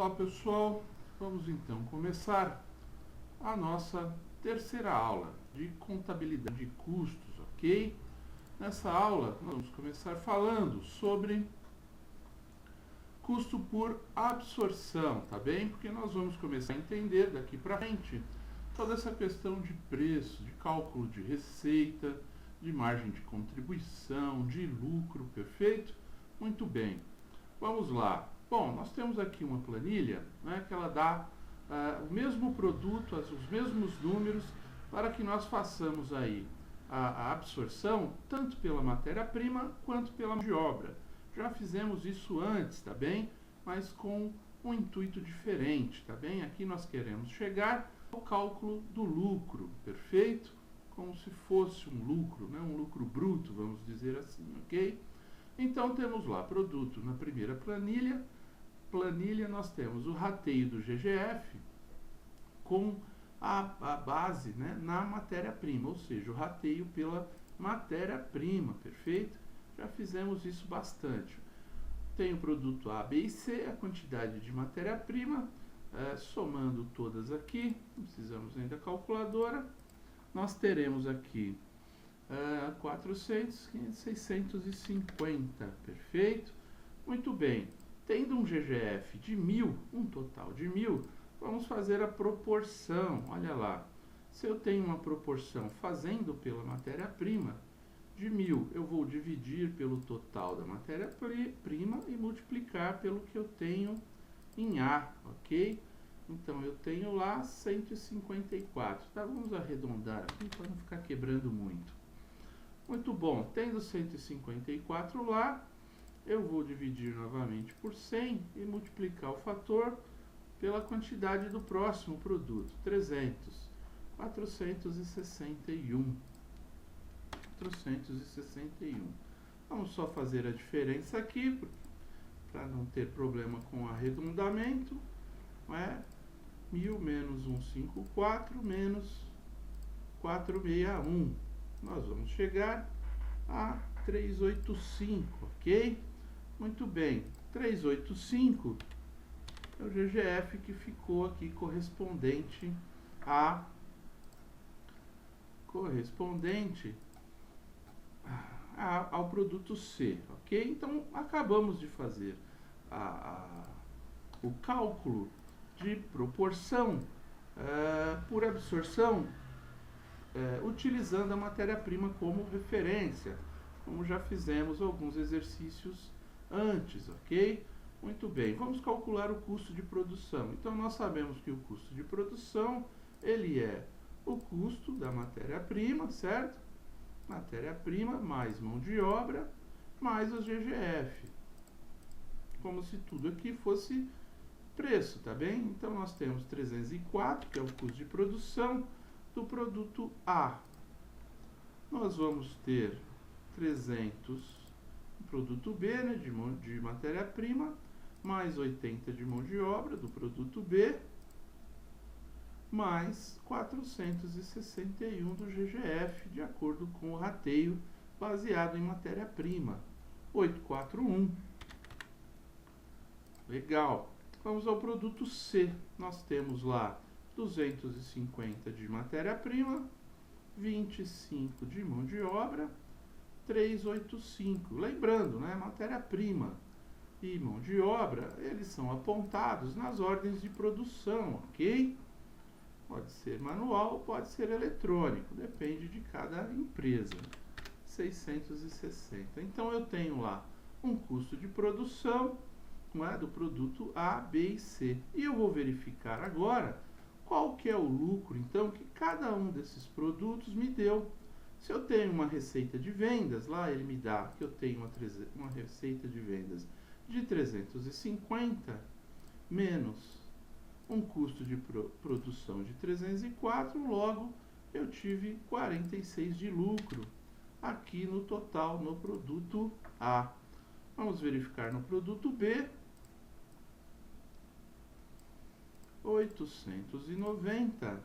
Olá pessoal, vamos então começar a nossa terceira aula de contabilidade de custos, ok? Nessa aula nós vamos começar falando sobre custo por absorção, tá bem? Porque nós vamos começar a entender daqui para frente toda essa questão de preço, de cálculo de receita, de margem de contribuição, de lucro, perfeito? Muito bem, vamos lá. Bom, nós temos aqui uma planilha, né, que ela dá o mesmo produto, os mesmos números, para que nós façamos aí a absorção, tanto pela matéria-prima quanto pela mão de obra. Já fizemos isso antes, tá bem? Mas com um intuito diferente, tá bem? Aqui nós queremos chegar ao cálculo do lucro, perfeito? Como se fosse um lucro, né? Um lucro bruto, vamos dizer assim, ok? Então temos lá produto na primeira planilha nós temos o rateio do GGF com a base, né, na matéria-prima, ou seja, o rateio pela matéria-prima, perfeito? Já fizemos isso bastante. Tem o produto A, B e C, a quantidade de matéria-prima, somando todas aqui, não precisamos ainda da calculadora, nós teremos aqui 400, 500, 650, perfeito? Muito bem, tendo um GGF de 1000, um total de 1000, vamos fazer a proporção, olha lá, se eu tenho uma proporção fazendo pela matéria-prima de 1000, eu vou dividir pelo total da matéria-prima e multiplicar pelo que eu tenho em A, ok? Então eu tenho lá 154, tá? Vamos arredondar aqui para não ficar quebrando muito. Muito bom, tendo 154 lá, eu vou dividir novamente por 100 e multiplicar o fator pela quantidade do próximo produto, 300, 461. 461. Vamos só fazer a diferença aqui, para não ter problema com arredondamento. Não é? 1000 menos 154 menos 461. Nós vamos chegar a 385, ok? Muito bem, 385 é o GGF que ficou aqui correspondente ao produto C, ok? Então, acabamos de fazer o cálculo de proporção por absorção utilizando a matéria-prima como referência, como já fizemos alguns exercícios antes, ok? Muito bem, vamos calcular o custo de produção. Então, nós sabemos que o custo de produção, ele é o custo da matéria-prima, certo? Matéria-prima mais mão de obra, mais os GGF. Como se tudo aqui fosse preço, tá bem? Então, nós temos 304, que é o custo de produção do produto A. Nós vamos ter 300 do produto B, né, de matéria-prima, mais 80 de mão de obra do produto B, mais 461 do GGF, de acordo com o rateio baseado em matéria-prima, 841. Legal. Vamos ao produto C. Nós temos lá 250 de matéria-prima, 25 de mão de obra, 385. Lembrando, né, matéria-prima e mão de obra, eles são apontados nas ordens de produção, ok? Pode ser manual, pode ser eletrônico, depende de cada empresa. 660. Então, eu tenho lá um custo de produção, não é, do produto A, B e C. E eu vou verificar agora qual que é o lucro, então, que cada um desses produtos me deu. Se eu tenho uma receita de vendas, lá ele me dá que eu tenho uma receita de vendas de 350, menos um custo de produção de 304, logo eu tive 46 de lucro aqui no total, no produto A. Vamos verificar no produto B. 890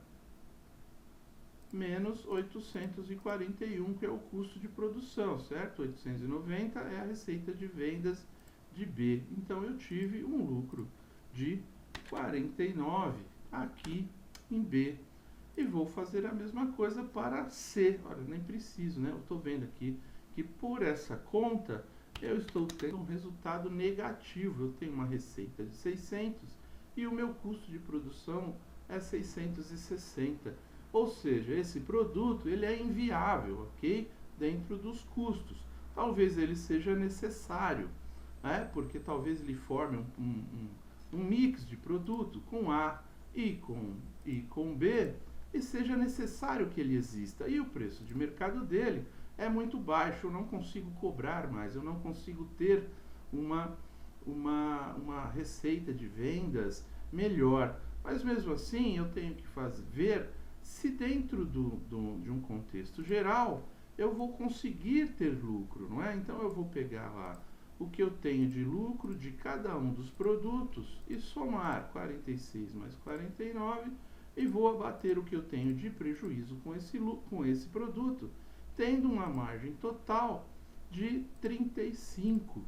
menos 841, que é o custo de produção, certo? 890 é a receita de vendas de B. Então, eu tive um lucro de 49 aqui em B. E vou fazer a mesma coisa para C. Olha, nem preciso, né? Eu estou vendo aqui que por essa conta eu estou tendo um resultado negativo. Eu tenho uma receita de 600 e o meu custo de produção é 660. Ou seja, esse produto ele é inviável, ok? Dentro dos custos. Talvez ele seja necessário, né? Porque talvez ele forme um mix de produto com A e com B, e seja necessário que ele exista. E o preço de mercado dele é muito baixo, eu não consigo cobrar mais, eu não consigo ter uma receita de vendas melhor. Mas mesmo assim eu tenho que ver se dentro de um contexto geral eu vou conseguir ter lucro, não é? Então eu vou pegar lá o que eu tenho de lucro de cada um dos produtos e somar 46 mais 49 e vou abater o que eu tenho de prejuízo com esse produto, tendo uma margem total de 35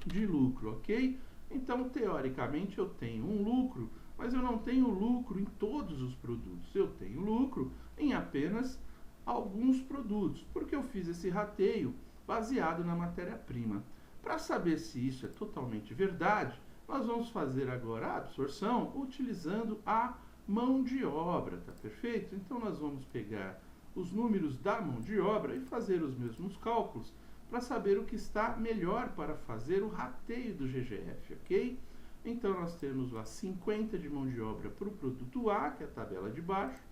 de lucro, ok? Então, teoricamente, eu tenho um lucro, mas eu não tenho lucro em todos os produtos. Eu tenho lucro em apenas alguns produtos, porque eu fiz esse rateio baseado na matéria-prima. Para saber se isso é totalmente verdade, nós vamos fazer agora a absorção utilizando a mão de obra, tá perfeito? Então, nós vamos pegar os números da mão de obra e fazer os mesmos cálculos para saber o que está melhor para fazer o rateio do GGF, ok? Então, nós temos lá 50 de mão de obra para o produto A, que é a tabela de baixo,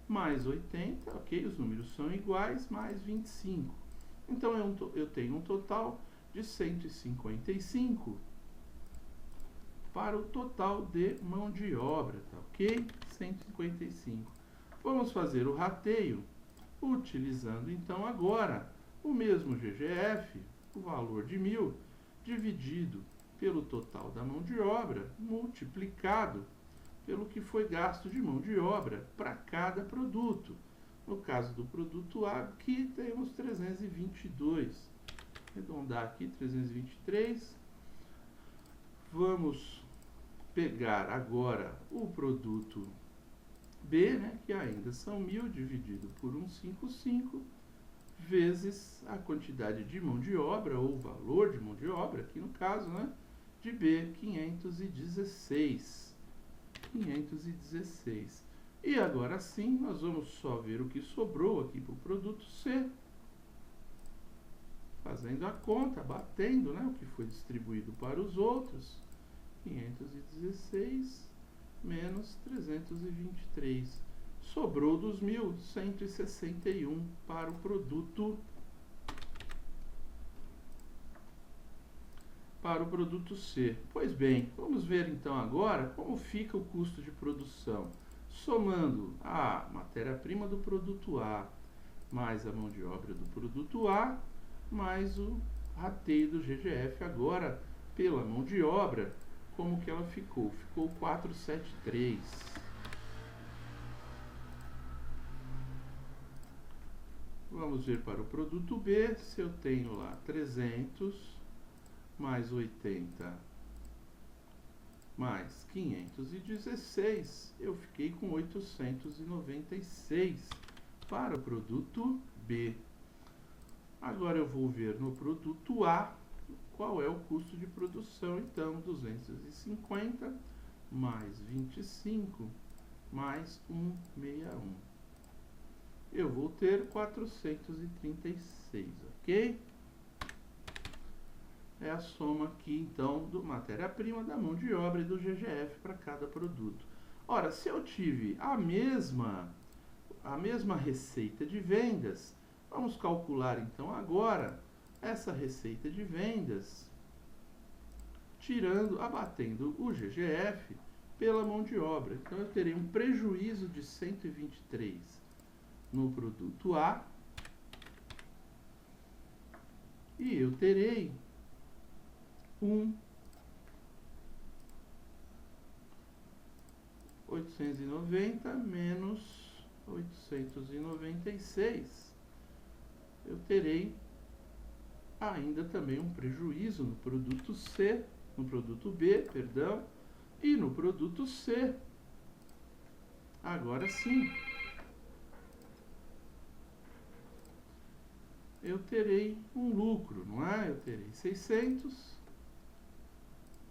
mais 80, ok? Os números são iguais, mais 25. Então, eu tenho um total de 155 para o total de mão de obra, tá ok? 155. Vamos fazer o rateio utilizando então agora o mesmo GGF, o valor de 1.000, dividido pelo total da mão de obra, multiplicado pelo que foi gasto de mão de obra para cada produto. No caso do produto A, aqui temos 322. Arredondar aqui, 323. Vamos pegar agora o produto B, né, que ainda são 1.000, dividido por 155, vezes a quantidade de mão de obra, ou valor de mão de obra, aqui no caso, né, de B, 516. 516. E agora sim, nós vamos só ver o que sobrou aqui para o produto C, fazendo a conta, batendo, né, o que foi distribuído para os outros, 516 menos 323. Sobrou dos 1.000, 161 para o produto C. Pois bem, vamos ver então agora como fica o custo de produção. Somando a matéria-prima do produto A, mais a mão de obra do produto A, mais o rateio do GGF agora pela mão de obra, como que ela ficou? Ficou 473. Vamos ver para o produto B, se eu tenho lá 300 mais 80 mais 516, eu fiquei com 896 para o produto B. Agora eu vou ver no produto A qual é o custo de produção. Então, 250 mais 25 mais 161. Eu vou ter 436, ok? É a soma aqui, então, do matéria-prima, da mão de obra e do GGF para cada produto. Ora, se eu tive a mesma receita de vendas, vamos calcular, então, agora essa receita de vendas, abatendo o GGF pela mão de obra. Então, eu terei um prejuízo de 123 no produto A e eu terei 890 menos 896. Eu terei ainda também um prejuízo no produto C, no produto B, perdão, E no produto C, agora sim, eu terei um lucro, não é? Eu terei 600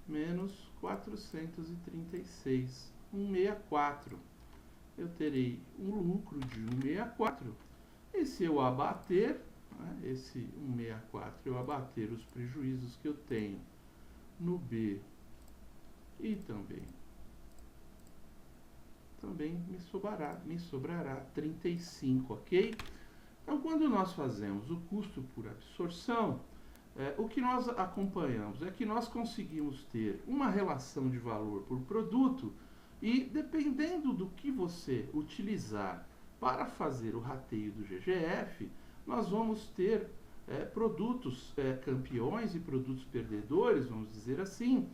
menos 436, 164. Eu terei um lucro de 164. E se eu abater, né, esse 164, eu abater os prejuízos que eu tenho no B e também me sobrará 35, ok? Então, quando nós fazemos o custo por absorção, o que nós acompanhamos é que nós conseguimos ter uma relação de valor por produto e, dependendo do que você utilizar para fazer o rateio do GGF, nós vamos ter produtos campeões e produtos perdedores, vamos dizer assim,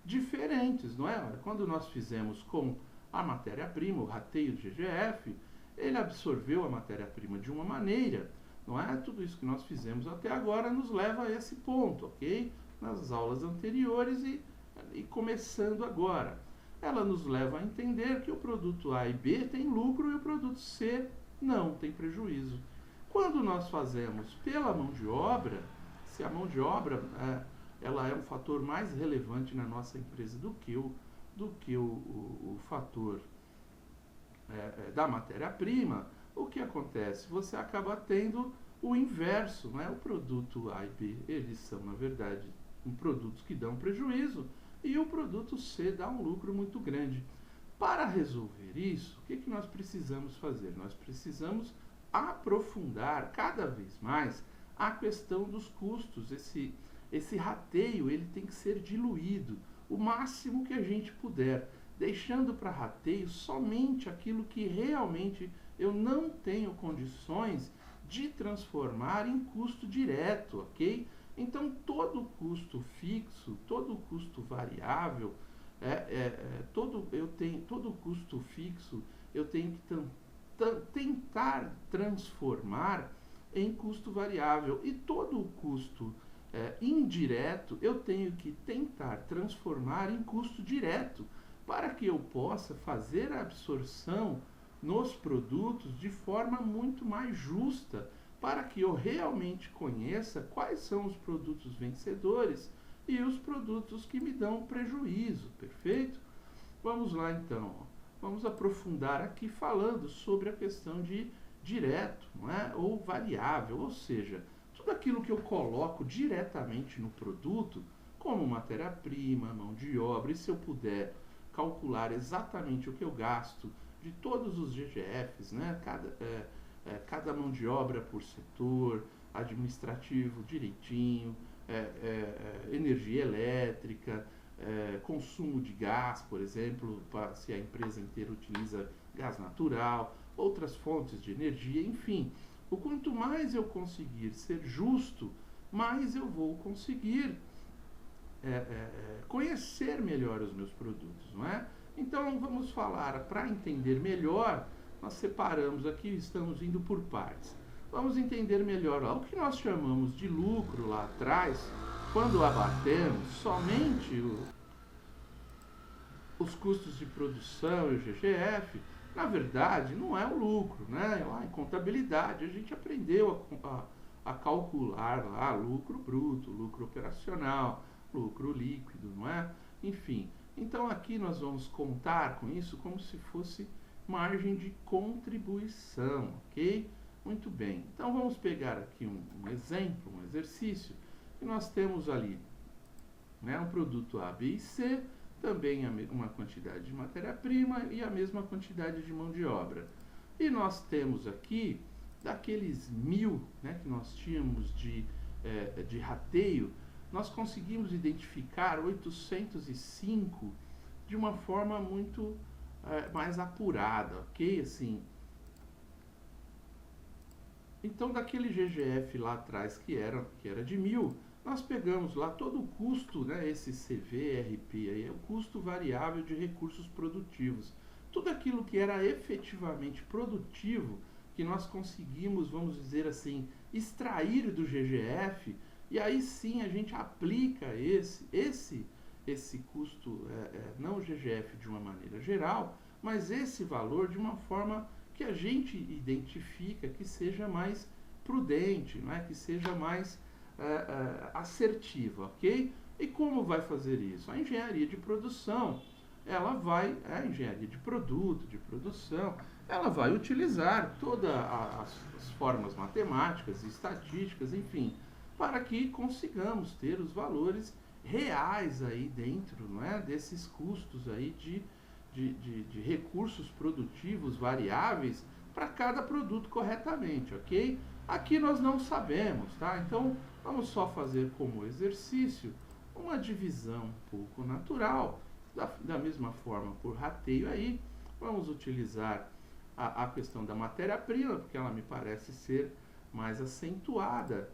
diferentes, não é? Quando nós fizemos com a matéria-prima, o rateio do GGF, ele absorveu a matéria-prima de uma maneira, não é? Tudo isso que nós fizemos até agora nos leva a esse ponto, ok? Nas aulas anteriores e começando agora. Ela nos leva a entender que o produto A e B tem lucro e o produto C não, tem prejuízo. Quando nós fazemos pela mão de obra, se a mão de obra ela é um fator mais relevante na nossa empresa do que o fator da matéria-prima, o que acontece? Você acaba tendo o inverso, né? O produto A e B, eles são, na verdade, produtos que dão prejuízo e o produto C dá um lucro muito grande. Para resolver isso, o que nós precisamos fazer? Nós precisamos aprofundar cada vez mais a questão dos custos. Esse rateio ele tem que ser diluído o máximo que a gente puder, deixando para rateio somente aquilo que realmente eu não tenho condições de transformar em custo direto, ok? Então, todo custo fixo, todo custo variável, todo custo fixo eu tenho que tentar transformar em custo variável. E todo custo indireto eu tenho que tentar transformar em custo direto, para que eu possa fazer a absorção nos produtos de forma muito mais justa, para que eu realmente conheça quais são os produtos vencedores e os produtos que me dão prejuízo, perfeito? Vamos lá então, vamos aprofundar aqui falando sobre a questão de direto, não é? Ou variável, ou seja, tudo aquilo que eu coloco diretamente no produto, como matéria-prima, mão de obra, e se eu puder calcular exatamente o que eu gasto de todos os GGFs, né? Cada mão de obra por setor, administrativo direitinho, energia elétrica, consumo de gás, por exemplo, se a empresa inteira utiliza gás natural, outras fontes de energia, enfim. O quanto mais eu conseguir ser justo, mais eu vou conseguir conhecer melhor os meus produtos, não é? Então vamos falar, para entender melhor, nós separamos aqui, estamos indo por partes. Vamos entender melhor o que nós chamamos de lucro lá atrás, quando abatemos somente os custos de produção e o GGF. Na verdade, não é o lucro, né? Lá em contabilidade a gente aprendeu a calcular lá lucro bruto, lucro operacional, lucro líquido, não é? Enfim, então aqui nós vamos contar com isso como se fosse margem de contribuição, ok? Muito bem, então vamos pegar aqui um exemplo, um exercício, que nós temos ali, né, um produto A, B e C, também uma quantidade de matéria-prima e a mesma quantidade de mão de obra. E nós temos aqui, daqueles 1000, né, que nós tínhamos de rateio, nós conseguimos identificar 805 de uma forma muito mais apurada, ok? Assim, então, daquele GGF lá atrás que era de 1000, nós pegamos lá todo o custo, né, esse CVRP, aí, é o custo variável de recursos produtivos. Tudo aquilo que era efetivamente produtivo, que nós conseguimos, vamos dizer assim, extrair do GGF, e aí sim a gente aplica esse custo, não o GGF de uma maneira geral, mas esse valor de uma forma que a gente identifica que seja mais prudente, não é? Que seja mais assertiva, ok? E como vai fazer isso? A engenharia de produção, a engenharia de produto, de produção, ela vai utilizar todas as formas matemáticas, estatísticas, enfim, para que consigamos ter os valores reais aí dentro, não é, desses custos aí de recursos produtivos variáveis para cada produto corretamente, ok? Aqui nós não sabemos, tá? Então, vamos só fazer como exercício uma divisão um pouco natural, da mesma forma por rateio aí, vamos utilizar a questão da matéria-prima, porque ela me parece ser mais acentuada.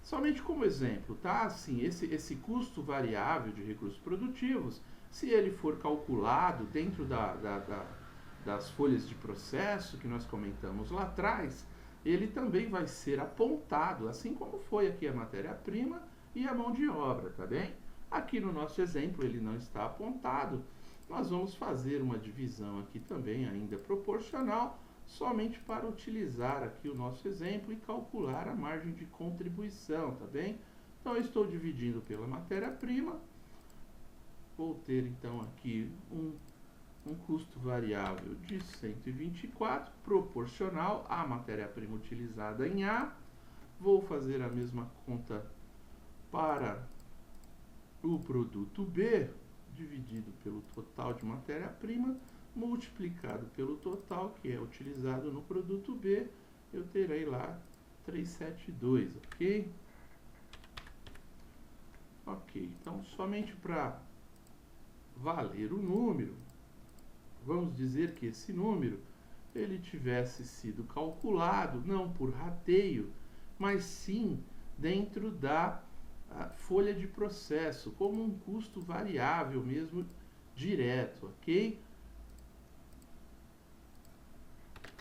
Somente como exemplo, tá? Assim, esse custo variável de recursos produtivos, se ele for calculado dentro das folhas de processo que nós comentamos lá atrás, ele também vai ser apontado, assim como foi aqui a matéria-prima e a mão de obra, tá bem? Aqui no nosso exemplo ele não está apontado, nós vamos fazer uma divisão aqui também ainda proporcional, somente para utilizar aqui o nosso exemplo e calcular a margem de contribuição, tá bem? Então eu estou dividindo pela matéria-prima, vou ter então aqui um custo variável de 124, proporcional à matéria-prima utilizada em A. Vou fazer a mesma conta para o produto B, dividido pelo total de matéria-prima, multiplicado pelo total que é utilizado no produto B, eu terei lá 372, ok? Ok, então somente para valer o número, vamos dizer que esse número ele tivesse sido calculado não por rateio, mas sim dentro da folha de processo, como um custo variável mesmo direto, ok?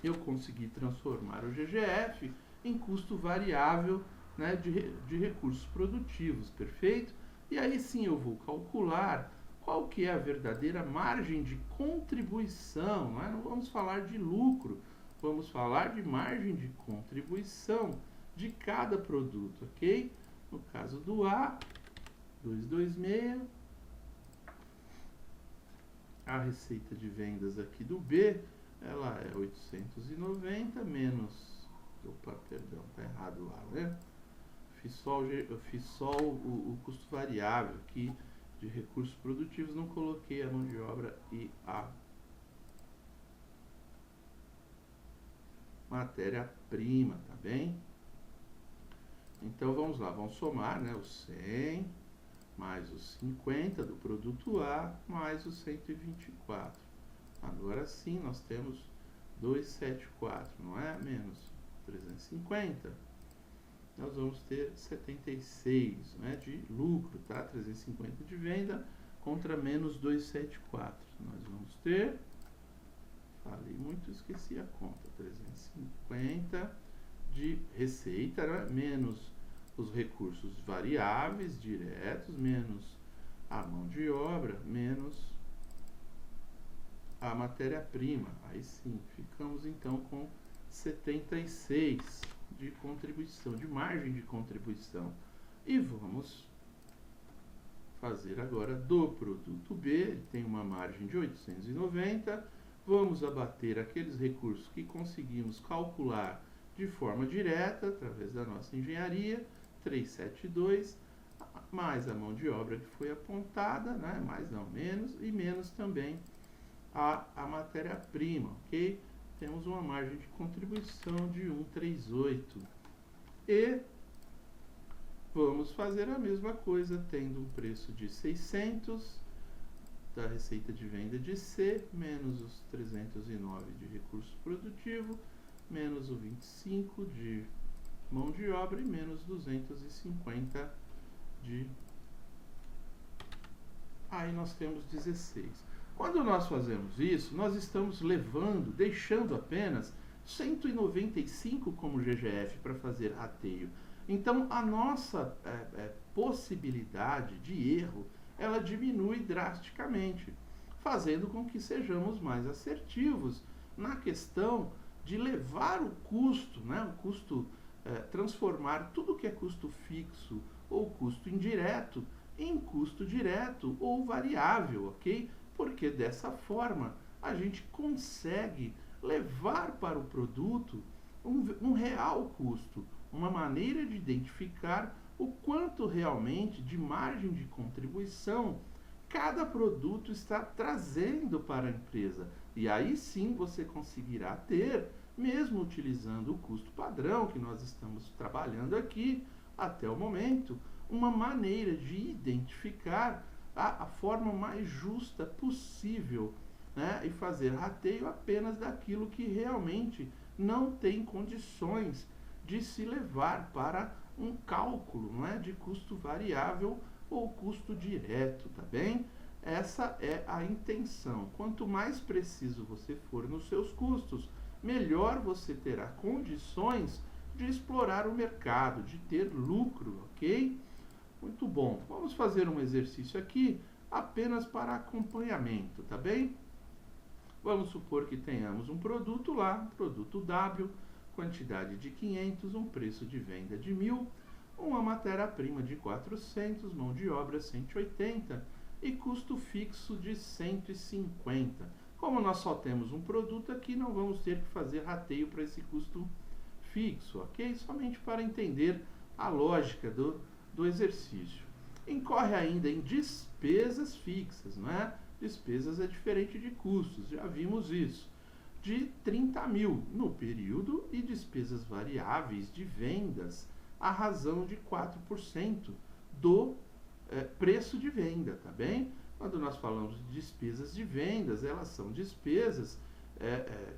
Eu consegui transformar o GGF em custo variável, né, de recursos produtivos, perfeito? E aí sim eu vou calcular qual que é a verdadeira margem de contribuição, né? Não vamos falar de lucro, vamos falar de margem de contribuição de cada produto, ok? No caso do A, 226, a receita de vendas aqui do B, ela é 890 menos, opa, perdão, tá errado lá, né? Eu fiz só o custo variável aqui de recursos produtivos, não coloquei a mão de obra e a matéria-prima, tá bem? Então vamos lá, vamos somar, né, os 100 mais os 50 do produto A mais os 124. Agora sim nós temos 274, não é? Menos 350. Nós vamos ter 76, né, de lucro, tá? 350 de venda contra menos 274. Nós vamos ter, falei muito, esqueci a conta, 350 de receita, né, menos os recursos variáveis diretos, menos a mão de obra, menos a matéria-prima. Aí sim, ficamos então com 76 de contribuição, de margem de contribuição. E vamos fazer agora do produto B, ele tem uma margem de 890, vamos abater aqueles recursos que conseguimos calcular de forma direta, através da nossa engenharia, 372, mais a mão de obra que foi apontada, né, mais não menos, e menos também a matéria-prima, ok? Temos uma margem de contribuição de 138. E vamos fazer a mesma coisa, tendo um preço de 600 da receita de venda de C, menos os 309 de recurso produtivo, menos o 25 de mão de obra e menos 250 de... Aí nós temos 16. Quando nós fazemos isso, nós estamos deixando apenas 195 como GGF para fazer rateio. Então, a nossa possibilidade de erro ela diminui drasticamente, fazendo com que sejamos mais assertivos na questão de levar o custo, né, o custo, transformar tudo que é custo fixo ou custo indireto em custo direto ou variável, ok? Porque dessa forma a gente consegue levar para o produto um real custo, uma maneira de identificar o quanto realmente de margem de contribuição cada produto está trazendo para a empresa. E aí sim você conseguirá ter, mesmo utilizando o custo padrão que nós estamos trabalhando aqui até o momento, uma maneira de identificar a forma mais justa possível, né? E fazer rateio apenas daquilo que realmente não tem condições de se levar para um cálculo, não é, de custo variável ou custo direto, tá bem? Essa é a intenção. Quanto mais preciso você for nos seus custos, melhor você terá condições de explorar o mercado, de ter lucro, ok? Muito bom. Vamos fazer um exercício aqui apenas para acompanhamento, tá bem? Vamos supor que tenhamos um produto lá, produto W, quantidade de 500, um preço de venda de 1.000, uma matéria-prima de 400, mão de obra 180 e custo fixo de 150. Como nós só temos um produto aqui, não vamos ter que fazer rateio para esse custo fixo, ok? Somente para entender a lógica do exercício. Incorre ainda em despesas fixas, não é? Despesas é diferente de custos, já vimos isso. De 30.000 no período e despesas variáveis de vendas à razão de 4% do preço de venda, tá bem? Quando nós falamos de despesas de vendas, elas são despesas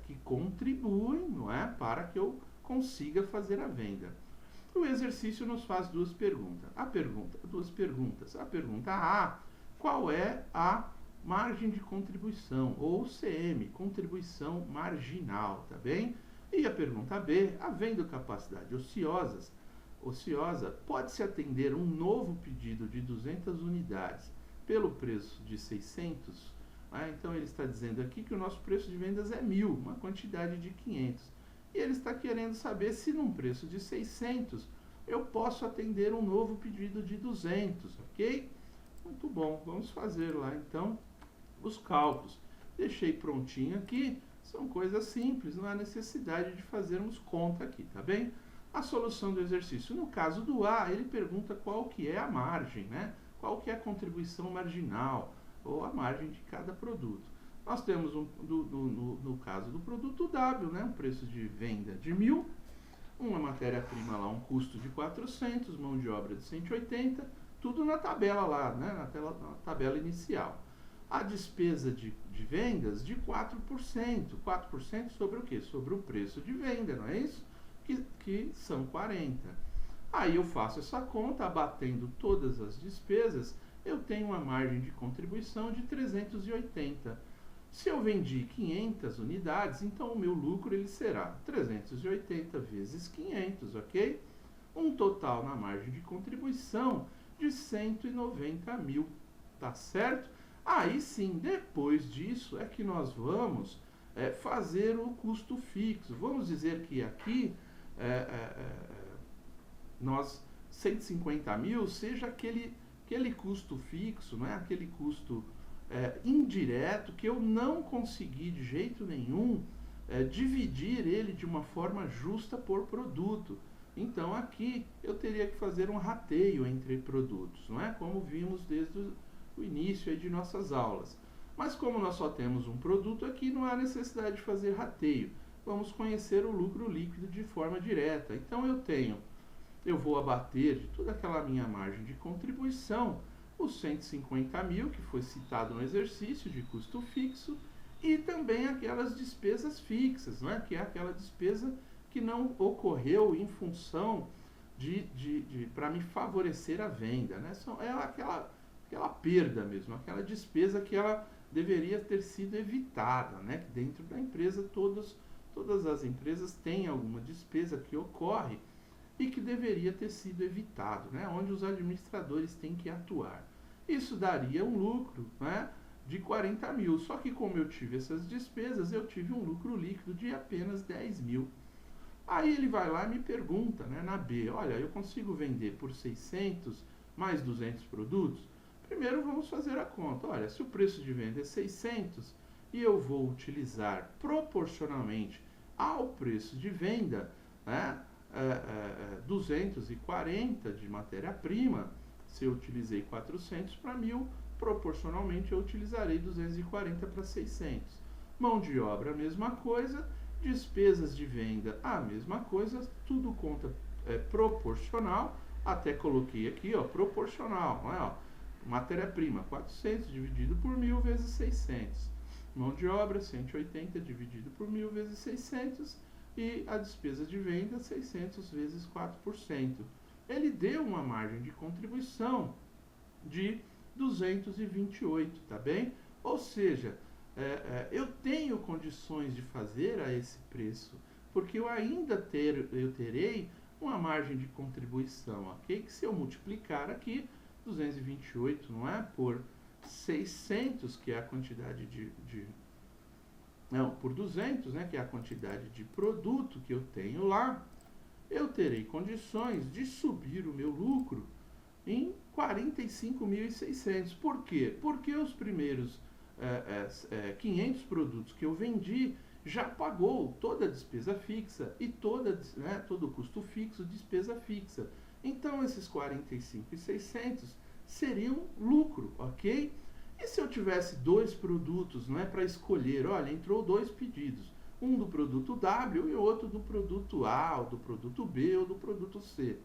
que contribuem, não é, para que eu consiga fazer a venda. O exercício nos faz duas perguntas. Duas perguntas. A pergunta A, qual é a margem de contribuição, ou CM, contribuição marginal, tá bem? E a pergunta B, havendo capacidade ociosa, pode-se atender um novo pedido de 200 unidades pelo preço de 600? Então ele está dizendo aqui que o nosso preço de vendas é 1.000, uma quantidade de 500. E ele está querendo saber se num preço de 600 eu posso atender um novo pedido de 200, ok? Muito bom, vamos fazer lá então os cálculos. Deixei prontinho aqui, são coisas simples, não há necessidade de fazermos conta aqui, tá bem? A solução do exercício. No caso do A, ele pergunta qual que é a margem, né? Qual que é a contribuição marginal, ou a margem de cada produto. Nós temos, no caso do produto W, né? Um preço de venda de 1.000, uma matéria-prima lá, um custo de 400, mão de obra de 180, tudo na tabela lá, né? Na tabela inicial. A despesa de vendas de 4%. 4% sobre o quê? Sobre o preço de venda, não é isso? Que são 40. Aí eu faço essa conta, abatendo todas as despesas, eu tenho uma margem de contribuição de 380. Se eu vendi 500 unidades, então o meu lucro ele será 380 vezes 500, ok? Um total na margem de contribuição de 190.000, tá certo? Aí sim, depois disso é que nós vamos fazer o custo fixo. Vamos dizer que aqui nós 150.000 seja aquele custo fixo, não é? Aquele custo indireto que eu não consegui de jeito nenhum dividir ele de uma forma justa por produto. Então aqui eu teria que fazer um rateio entre produtos, não é? Como vimos desde o início aí de nossas aulas. Mas como nós só temos um produto aqui, não há necessidade de fazer rateio. Vamos conhecer o lucro líquido de forma direta. Então eu vou abater de toda aquela minha margem de contribuição os 150.000 que foi citado no exercício de custo fixo e também aquelas despesas fixas, né? Que é aquela despesa que não ocorreu em função para me favorecer a venda, né? É aquela perda mesmo, aquela despesa que ela deveria ter sido evitada, né? Que dentro da empresa todas as empresas têm alguma despesa que ocorre e que deveria ter sido evitado, né? Onde os administradores têm que atuar. isso daria um lucro, né, de 40 mil. Só que como eu tive essas despesas, eu tive um lucro líquido de apenas 10 mil. Aí ele vai lá e me pergunta, né, na B, olha, eu consigo vender por 600 mais 200 produtos? Primeiro vamos fazer a conta. Olha, se o preço de venda é 600 e eu vou utilizar proporcionalmente ao preço de venda, né, 240 de matéria-prima, se eu utilizei 400 para 1000, proporcionalmente eu utilizarei 240 para 600. Mão de obra, a mesma coisa. Despesas de venda, a mesma coisa, tudo conta proporcional, até coloquei aqui, ó, proporcional, não é, ó, matéria-prima, 400 dividido por 1000 vezes 600, mão de obra, 180 dividido por 1000 vezes 600, e a despesa de venda, 600 vezes 4%. Ele deu uma margem de contribuição de 228, tá bem? Ou seja, eu tenho condições de fazer a esse preço, porque eu ainda terei uma margem de contribuição, ok? Que se eu multiplicar aqui, 228, não é? Por 600, que é a quantidade não, por 200, né? Que é a quantidade de produto que eu tenho lá, eu terei condições de subir o meu lucro em 45.600. Por quê? Porque os primeiros 500 produtos que eu vendi já pagou toda a despesa fixa e todo o custo fixo, despesa fixa. Então, esses 45.600 seriam lucro, ok? E se eu tivesse dois produtos, não é, para escolher, olha, entrou dois pedidos, um do produto W e outro do produto A, ou do produto B, ou do produto C.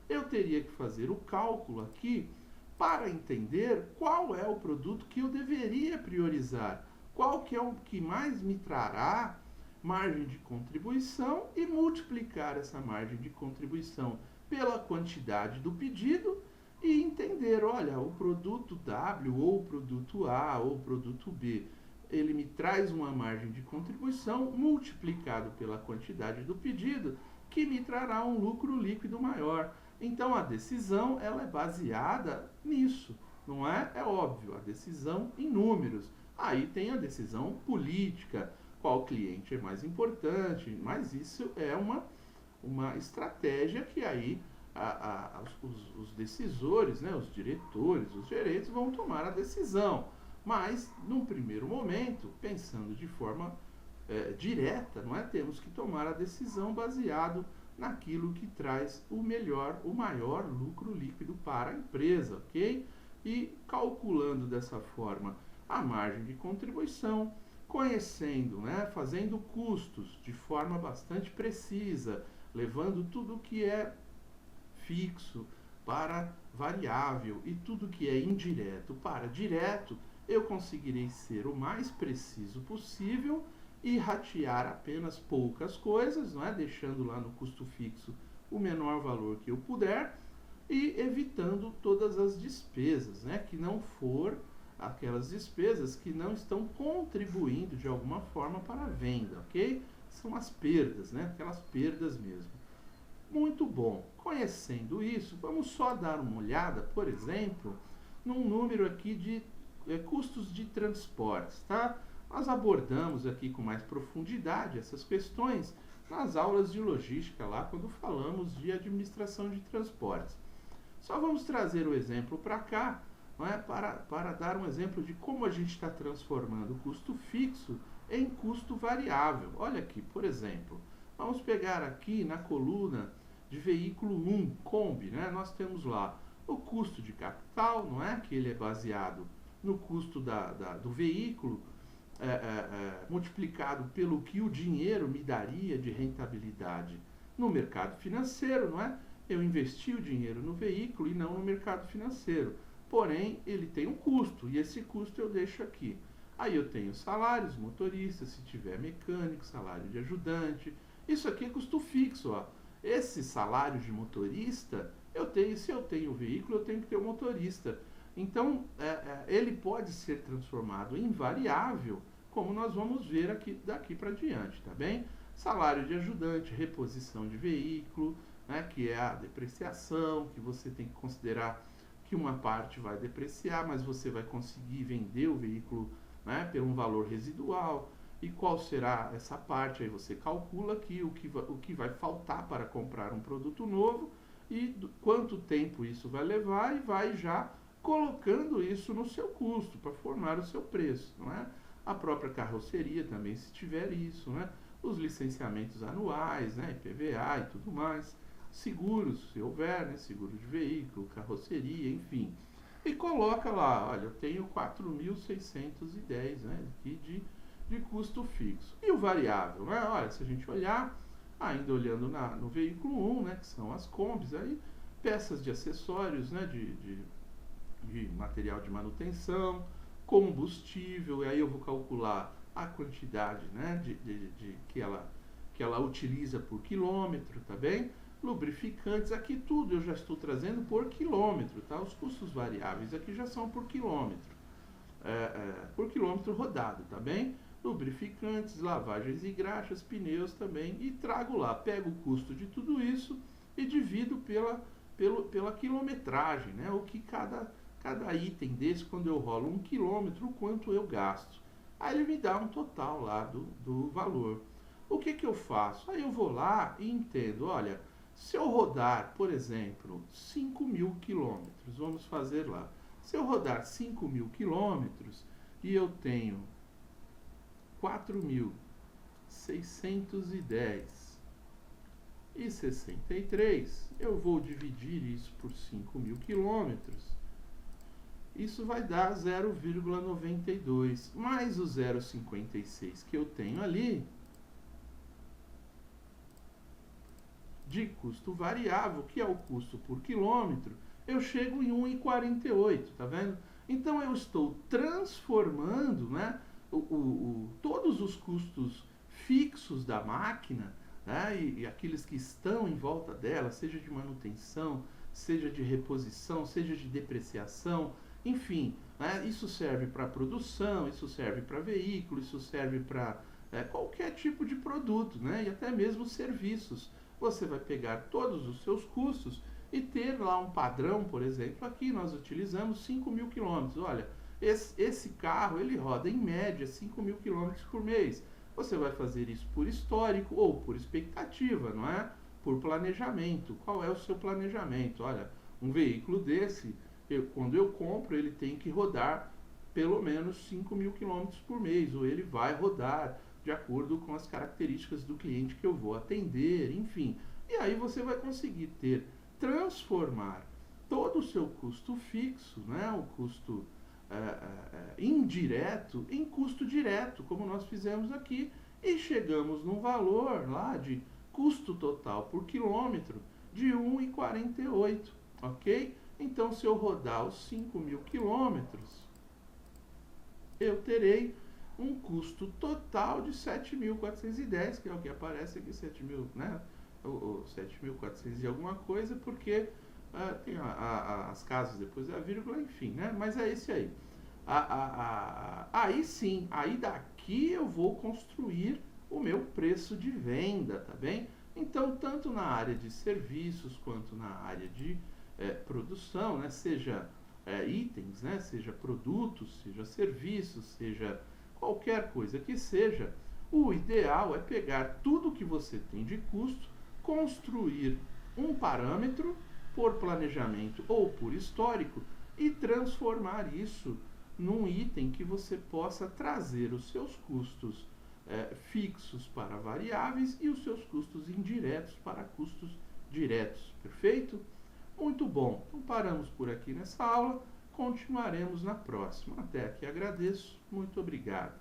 Eu teria que fazer o cálculo aqui para entender qual é o produto que eu deveria priorizar, qual que é o que mais me trará margem de contribuição e multiplicar essa margem de contribuição pela quantidade do pedido e entender, olha, o produto W ou o produto A ou o produto B, ele me traz uma margem de contribuição multiplicado pela quantidade do pedido que me trará um lucro líquido maior. Então a decisão ela é baseada nisso, não é? É óbvio, a decisão em números. Aí tem a decisão política, qual cliente é mais importante, mas isso é uma estratégia que aí os decisores, né, os diretores, os gerentes vão tomar a decisão. Mas, num primeiro momento, pensando de forma direta, não é? Temos que tomar a decisão baseado naquilo que traz o maior lucro líquido para a empresa, ok? E calculando dessa forma a margem de contribuição, conhecendo, né, fazendo custos de forma bastante precisa, levando tudo que é fixo para variável e tudo que é indireto para direto, eu conseguirei ser o mais preciso possível e ratear apenas poucas coisas, não é? Deixando lá no custo fixo o menor valor que eu puder e evitando todas as despesas, né? Que não for aquelas despesas que não estão contribuindo de alguma forma para a venda, ok? São as perdas, né? Aquelas perdas mesmo. Muito bom. Conhecendo isso, vamos só dar uma olhada, por exemplo, num número aqui de custos de transportes, tá? Nós abordamos aqui com mais profundidade essas questões nas aulas de logística lá, quando falamos de administração de transportes. Só vamos trazer o exemplo para cá, não é? Para dar um exemplo de como a gente está transformando o custo fixo em custo variável. Olha aqui, por exemplo, vamos pegar aqui na coluna de veículo 1, Kombi, né? Nós temos lá o custo de capital, não é? Que ele é baseado no custo do veículo, multiplicado pelo que o dinheiro me daria de rentabilidade no mercado financeiro, não é? Eu investi o dinheiro no veículo e não no mercado financeiro. Porém, ele tem um custo, e esse custo eu deixo aqui. Aí eu tenho salários, motoristas, se tiver mecânico, salário de ajudante. Isso aqui é custo fixo, ó. Esse salário de motorista, se eu tenho o veículo, eu tenho que ter o motorista. Então, ele pode ser transformado em variável, como nós vamos ver daqui para diante, tá bem? Salário de ajudante, reposição de veículo, né, que é a depreciação, que você tem que considerar que uma parte vai depreciar, mas você vai conseguir vender o veículo, né, por um valor residual. E qual será essa parte? Aí você calcula aqui o que vai faltar para comprar um produto novo e quanto tempo isso vai levar e vai já colocando isso no seu custo para formar o seu preço, não é? A própria carroceria também, se tiver isso, né? Os licenciamentos anuais, né? IPVA e tudo mais, seguros, se houver, né? Seguro de veículo, carroceria, enfim. E coloca lá, olha, eu tenho 4.610, né? Aqui de custo fixo. E o variável, né? Olha, se a gente olhar, ainda olhando no veículo 1, né? Que são as combis, aí peças de acessórios, né? De material de manutenção, combustível, e aí eu vou calcular a quantidade, né, que ela utiliza por quilômetro, tá bem? Lubrificantes, aqui tudo eu já estou trazendo por quilômetro, tá? Os custos variáveis aqui já são por quilômetro, por quilômetro rodado, tá bem? Lubrificantes, lavagens e graxas, pneus também, e trago lá, pego o custo de tudo isso e divido pela quilometragem, né? O que cada item desse, quando eu rolo 1 quilômetro, o quanto eu gasto. Aí ele me dá um total lá do valor. O que eu faço? Aí eu vou lá e entendo, olha, se eu rodar, por exemplo, 5.000 quilômetros, vamos fazer lá. Se eu rodar 5.000 quilômetros e eu tenho 4.610,63, eu vou dividir isso por 5.000 quilômetros. Isso vai dar 0,92, mais o 0,56 que eu tenho ali de custo variável, que é o custo por quilômetro, eu chego em 1,48, tá vendo? Então eu estou transformando, né, todos os custos fixos da máquina, né, e aqueles que estão em volta dela, seja de manutenção, seja de reposição, seja de depreciação, enfim, né, isso serve para produção, isso serve para veículo, isso serve para qualquer tipo de produto, né, e até mesmo serviços. Você vai pegar todos os seus custos e ter lá um padrão, por exemplo, aqui nós utilizamos 5.000 quilômetros. Olha, esse carro ele roda em média 5.000 quilômetros por mês. Você vai fazer isso por histórico ou por expectativa, não é? Por planejamento. Qual é o seu planejamento? Olha, um veículo desse, quando eu compro, ele tem que rodar pelo menos 5.000 quilômetros por mês, ou ele vai rodar de acordo com as características do cliente que eu vou atender, enfim. E aí você vai conseguir transformar todo o seu custo fixo, né, o custo indireto, em custo direto, como nós fizemos aqui, e chegamos num valor lá de custo total por quilômetro de 1,48, ok? Então, se eu rodar os 5.000 quilômetros, eu terei um custo total de 7.410, que é o que aparece aqui, 7.000, né? Ou 7.400 e alguma coisa, porque tem as casas depois da vírgula, enfim, né? Mas é esse aí. Aí sim, aí daqui eu vou construir o meu preço de venda, tá bem? Então, tanto na área de serviços quanto na área de produção, né? Seja itens, né? Seja produtos, seja serviços, seja qualquer coisa que seja, o ideal é pegar tudo que você tem de custo, construir um parâmetro por planejamento ou por histórico e transformar isso num item que você possa trazer os seus custos fixos para variáveis e os seus custos indiretos para custos diretos. Perfeito? Muito bom. Então paramos por aqui nessa aula, continuaremos na próxima. Até aqui agradeço. Muito obrigado.